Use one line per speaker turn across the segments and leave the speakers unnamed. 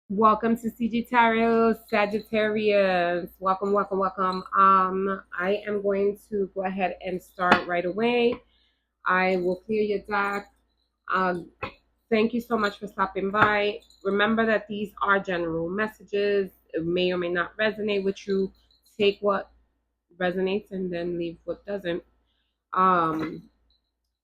Welcome to CiGitarot, Sagittarius. Welcome, welcome, welcome. I am going to go ahead and start right away. I will clear your deck. Um, Thank you so much for stopping by. Remember that these are general messages. It may or may not resonate with you. Take what resonates and then leave what doesn't. Um,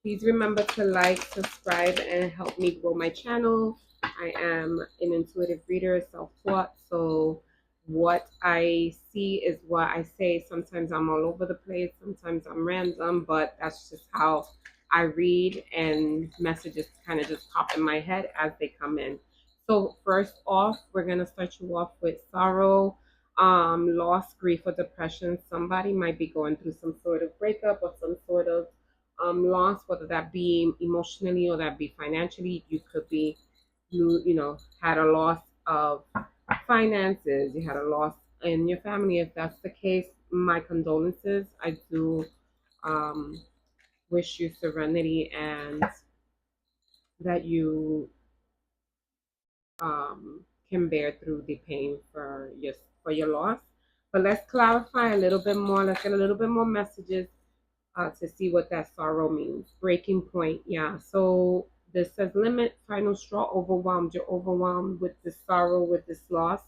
Please remember to like, subscribe, and help me grow my channel. I am an intuitive reader, self-taught, so what I see is what I say. Sometimes I'm all over the place, sometimes I'm random, but that's just how I read, and messages kind of just pop in my head as they come in. So first off, we're gonna start you off with sorrow, loss, grief, or depression. Somebody might be going through some sort of breakup or some sort of loss, whether that be emotionally or that be financially. You could be you had a loss of finances, you had a loss in your family. If that's the case, my condolences. I do um, wish you serenity and that you can bear through the pain for your loss. But let's clarify a little bit more. Let's get a little bit more messages to see what that sorrow means. Breaking point, yeah. So this says limit, final straw, overwhelmed. You're overwhelmed with this sorrow, with this loss.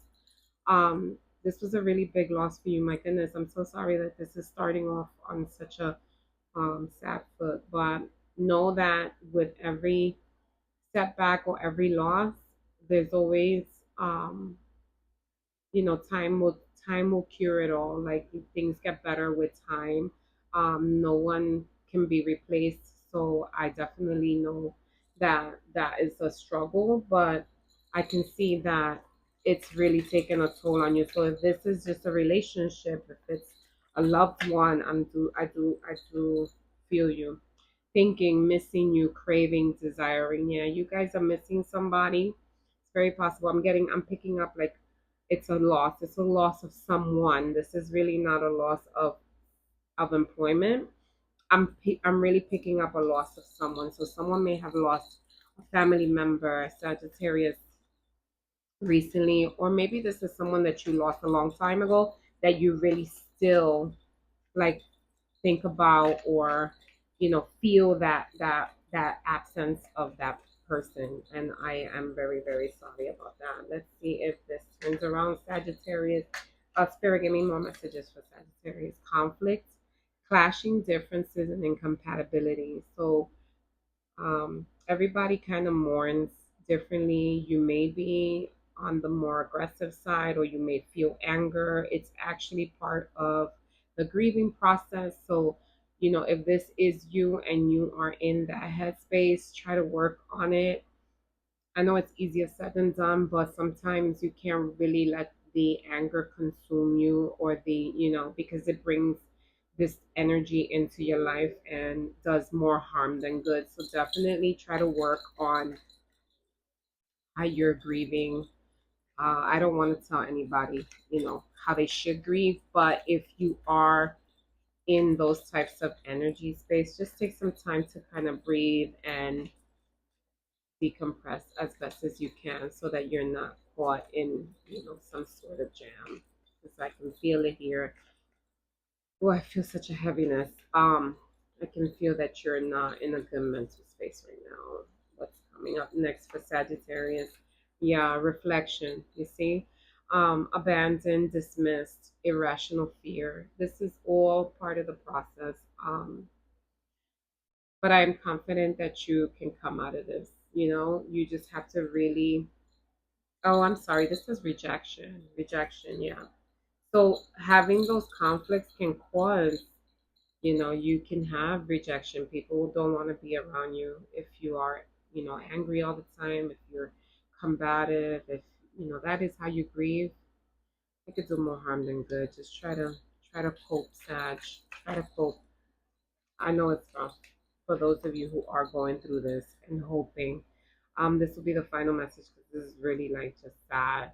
This was a really big loss for you. My goodness, I'm so sorry that this is starting off on such a sad foot. But know that with every setback or every loss, there's always um, time will cure it all. Like things get better with time. No one can be replaced, so I definitely know that that is a struggle, but I can see that it's really taken a toll on you. So if this is just a relationship, if it's a loved one, I do feel you. Thinking, missing you, craving, desiring. Yeah, you guys are missing somebody. It's very possible. I'm picking up like it's a loss. It's a loss of someone. This is really not a loss of employment. I'm really picking up a loss of someone. So someone may have lost a family member, Sagittarius, recently, or maybe this is someone that you lost a long time ago that you really still like think about, or feel that absence of that person. And I am very, very sorry about that. Let's see if this turns around, Sagittarius. Spirit, give me more messages for Sagittarius. Conflict, clashing differences, and incompatibility. So everybody kind of mourns differently. You may be on the more aggressive side, or you may feel anger. It's actually part of the grieving process. So, if this is you and you are in that headspace, try to work on it. I know it's easier said than done, but sometimes you can't really let the anger consume you, or because it brings this energy into your life and does more harm than good. So definitely try to work on how you're grieving. I don't want to tell anybody, how they should grieve, but if you are in those types of energy space, just take some time to kind of breathe and decompress as best as you can, so that you're not caught in, some sort of jam. Because I can feel it here. Oh, I feel such a heaviness. I can feel that you're not in a good mental space right now. What's coming up next for Sagittarius? Yeah, reflection. You see, abandoned, dismissed, irrational fear. This is all part of the process. But I'm confident that you can come out of this. You just have to really. Oh, I'm sorry. This is rejection. Rejection. Yeah. So having those conflicts can cause, you can have rejection. People don't want to be around you if you are, angry all the time, if you're combative, if, that is how you grieve. It could do more harm than good. Just try to cope, Sag. Try to cope. I know it's rough for those of you who are going through this and hoping. This will be the final message because this is really like just sad.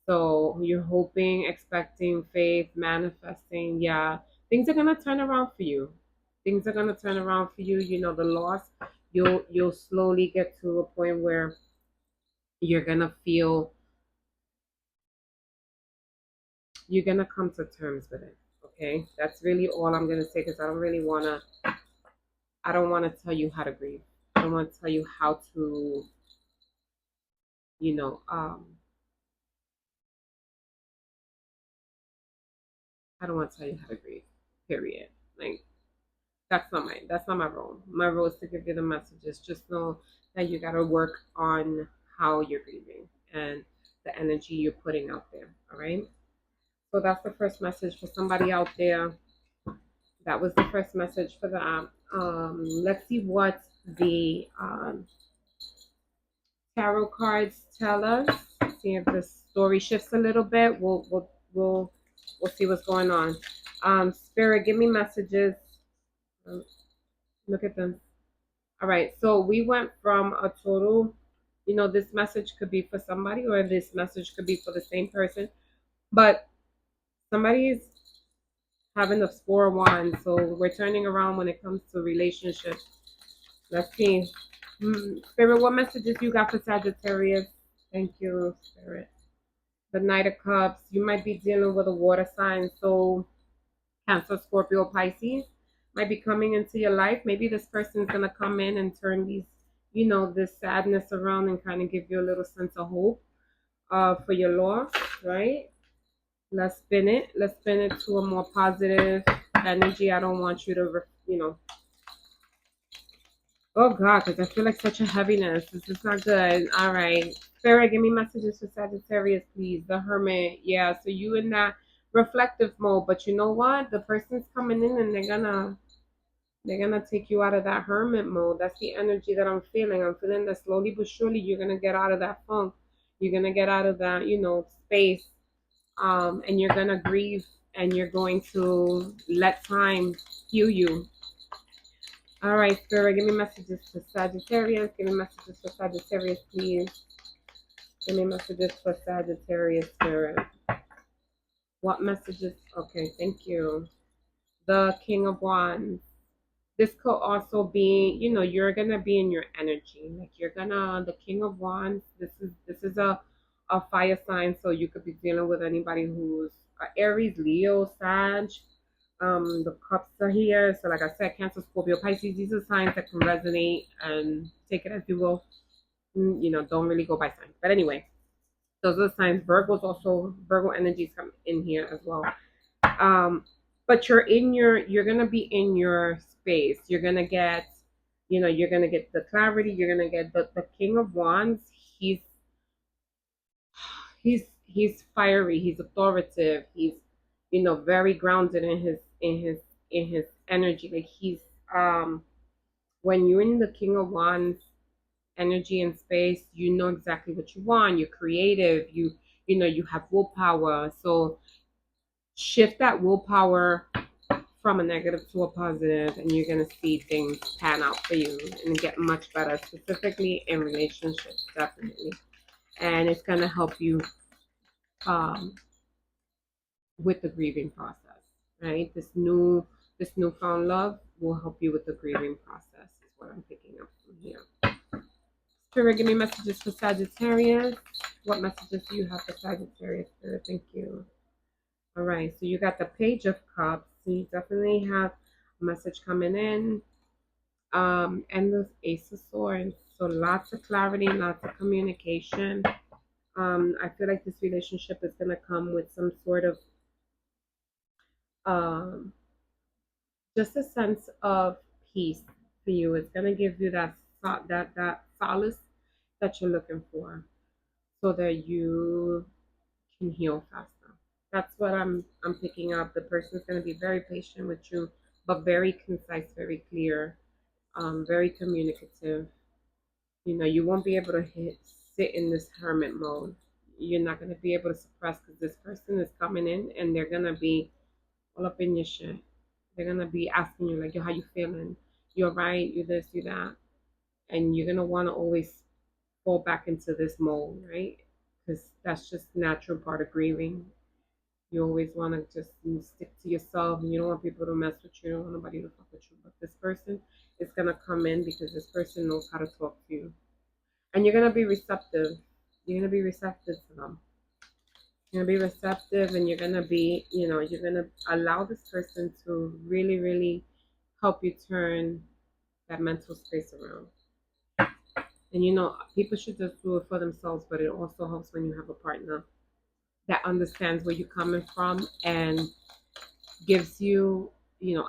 So you're hoping, expecting, faith, manifesting. Yeah, things are gonna turn around for you. Things are gonna turn around for you. The loss. You'll slowly get to a point where you're gonna feel you're gonna come to terms with it. Okay, that's really all I'm gonna say because I don't wanna tell you how to grieve. I don't want to tell you how to, you know, I don't want to tell you how to grieve. Period. Like that's not my role. My role is to give you the messages. Just know that you gotta work on how you're grieving and the energy you're putting out there. All right. So that's the first message for somebody out there. That was the first message for that. Let's see what the tarot cards tell us. See if the story shifts a little bit. We'll see what's going on. Spirit, give me messages. Look at them. All right. So we went from a total. This message could be for somebody, or this message could be for the same person, but somebody's having the 4 of Wands. So we're turning around when it comes to relationships. Let's see. Spirit, what messages you got for Sagittarius? Thank you, Spirit. The Knight of Cups. You might be dealing with a water sign. So Cancer, Scorpio, Pisces might be coming into your life. Maybe this person's going to come in and turn this sadness around and kind of give you a little sense of hope for your loss, right? Let's spin it. Let's spin it to a more positive energy. I don't want you to, oh God, because I feel like such a heaviness. This is not good. All right. Spirit, give me messages for Sagittarius, please. The Hermit. Yeah, so you in that reflective mode. But you know what? The person's coming in and they're gonna take you out of that hermit mode. That's the energy that I'm feeling. I'm feeling that slowly but surely you're gonna get out of that funk. You're gonna get out of that, space. And you're gonna grieve and you're going to let time heal you. All right, Spirit, give me messages for Sagittarius. Give me messages for Sagittarius, please. Give me messages for Sagittarius, Spirit. What messages? Okay, thank you. The King of Wands. This could also be, you're gonna be in your energy. Like the King of Wands. This is a fire sign, so you could be dealing with anybody who's Aries, Leo, Sag. The cups are here. So like I said, Cancer, Scorpio, Pisces, these are signs that can resonate and take it as you will. Don't really go by signs. But anyway, those are the signs. Virgo energies come in here as well. But you're gonna be in your space. You're gonna get the clarity. You're gonna get the King of Wands. He's fiery. He's authoritative. He's very grounded in his energy. Like when you're in the King of Wands energy and space, you know exactly what you want. You're creative. You have willpower. So shift that willpower from a negative to a positive, and you're gonna see things pan out for you and get much better, specifically in relationships, definitely. And it's gonna help you um, with the grieving process, right? This newfound love will help you with the grieving process, is what I'm picking up from here. Spirit, give me messages for Sagittarius. What messages do you have for Sagittarius, Spirit? Thank you. All right, so you got the Page of Cups. So you definitely have a message coming in. And the Ace of Swords. So lots of clarity, lots of communication. I feel like this relationship is gonna come with some sort of um just a sense of peace for you. It's gonna give you that solace that you're looking for, so that you can heal faster. That's what I'm picking up. The person's gonna be very patient with you, but very concise, very clear, very communicative. You won't be able to sit in this hermit mode. You're not gonna be able to suppress because this person is coming in and they're gonna be all up in your shit. They're gonna be asking you like, "Yo, how you feeling? You're right. You this, you that," and you're gonna want to always fall back into this mode, right? Because that's just natural part of grieving. You always want to just stick to yourself, and you don't want people to mess with you. You don't want nobody to fuck with you. But this person is gonna come in because this person knows how to talk to you, and you're gonna be receptive. You're gonna be receptive to them. You're gonna be receptive, and you're gonna be, you're gonna allow this person to really, really help you turn that mental space around. And people should just do it for themselves, but it also helps when you have a partner that understands where you're coming from and gives you,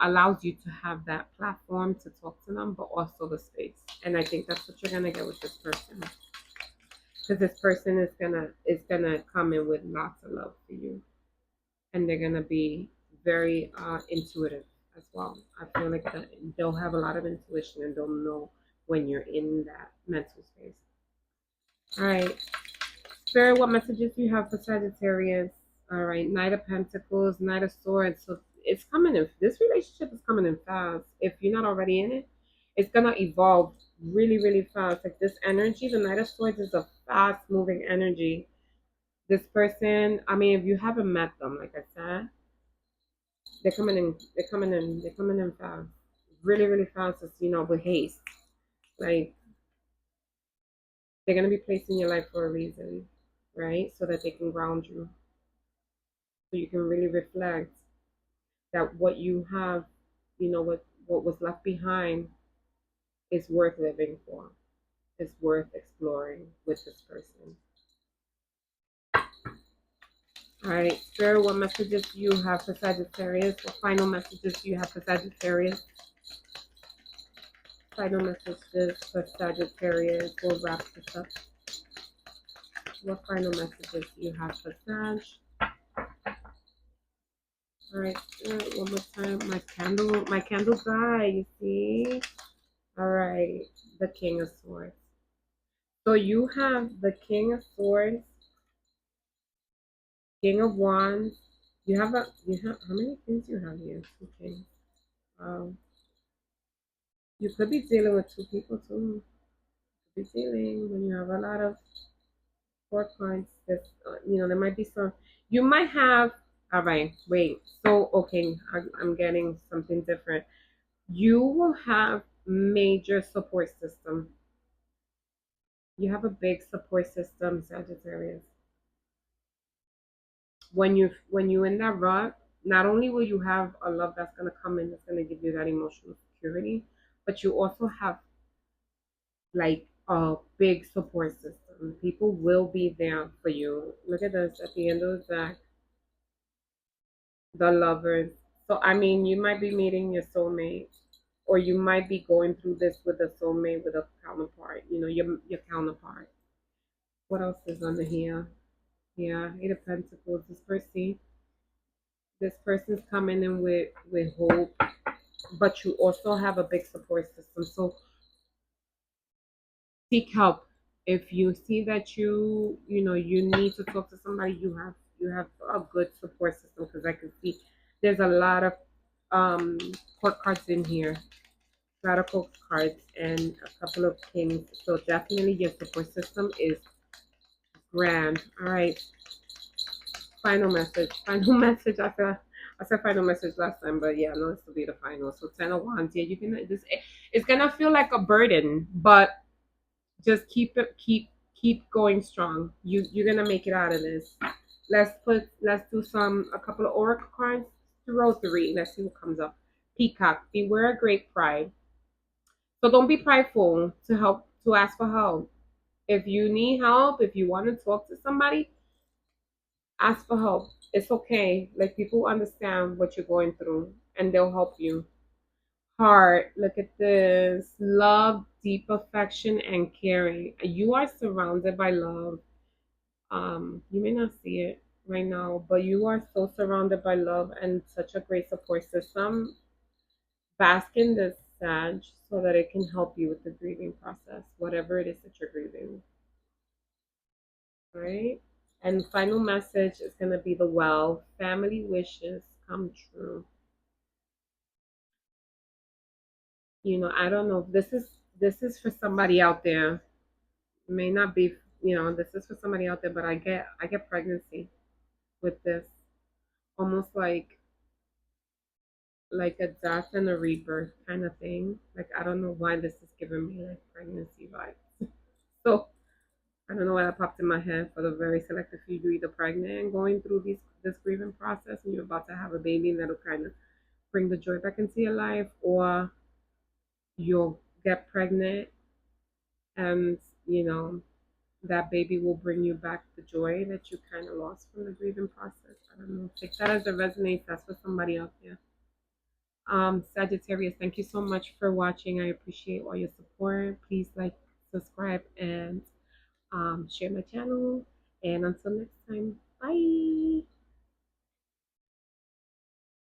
allows you to have that platform to talk to them, but also the space. And I think that's what you're gonna get with this person, because this person is gonna come in with lots of love for you, and they're gonna be very intuitive as well. I feel like they'll have a lot of intuition, and they'll know when you're in that mental space. All right, Spirit, what messages do you have for Sagittarius? All right, Knight of Pentacles, Knight of Swords. So it's coming in. This relationship is coming in fast. If you're not already in it, it's gonna evolve really, really fast. Like this energy, the Knight of Swords is a fast-moving energy. This person, I mean, if you haven't met them, like I said, they're coming in. They're coming in. They're coming in fast. Really, really fast. It's with haste. Like they're gonna be placed in your life for a reason, right? So that they can ground you, so you can really reflect that what you have, what was left behind is worth living for. It's worth exploring with this person. All right, Spirit, what messages do you have for Sagittarius? What final messages do you have for Sagittarius? Final messages for Sagittarius. We'll wrap this up. What final messages do you have for Sag? All right, Spirit, one more time. My candle died, you see? All right, the King of Swords. So you have the King of Swords, King of Wands. You have how many kings do you have here? Two kings. You could be dealing with two people too. You could be dealing when you have a lot of four cards. That there might be some. You might have. All right, wait. So okay, I'm getting something different. You will have major support system. You have a big support system, Sagittarius. When you in that rut, not only will you have a love that's gonna come in that's gonna give you that emotional security, but you also have like a big support system. People will be there for you. Look at this at the end of the deck, the lovers. So I mean, you might be meeting your soulmate, or you might be going through this with a soulmate, with a counterpart. Your counterpart. What else is under here? Yeah, Eight of Pentacles. This person's coming in with hope, but you also have a big support system. So seek help. If you see that you need to talk to somebody, you have a good support system, because I can see there's a lot of court cards in here, radical cards, and a couple of kings. So definitely your support system is grand. All right. Final message. Final message. I said final message last time, but yeah, no, this will be the final. So 10 of Wands. Yeah, you can. It's gonna feel like a burden, but just keep going strong. You're gonna make it out of this. Let's do a couple of oracle cards. Throw three. Let's see what comes up. Peacock. Beware a great pride. So don't be prideful to ask for help. If you need help, if you want to talk to somebody, ask for help. It's okay. Like, people understand what you're going through, and they'll help you. Heart, look at this. Love, deep affection, and caring. You are surrounded by love. You may not see it right now, but you are so surrounded by love and such a great support system. Bask in this, Sag, so that it can help you with the grieving process, whatever it is that you're grieving. All right? And final message is going to be the well. Family wishes come true. I don't know if this is for somebody out there. It may not be, this is for somebody out there, but I get pregnancy with this. Almost like a death and a rebirth kind of thing. Like, I don't know why this is giving me like pregnancy vibes. So I don't know why that popped in my head. For the very selective few, you're either pregnant and going through this grieving process, and you're about to have a baby, and that'll kind of bring the joy back into your life, or you'll get pregnant and you know that baby will bring you back the joy that you kind of lost from the grieving process. I don't know. Take that as it resonates. That's for somebody out there. Sagittarius, thank you so much for watching. I appreciate all your support. Please like, subscribe, and share my channel. And until next time, bye.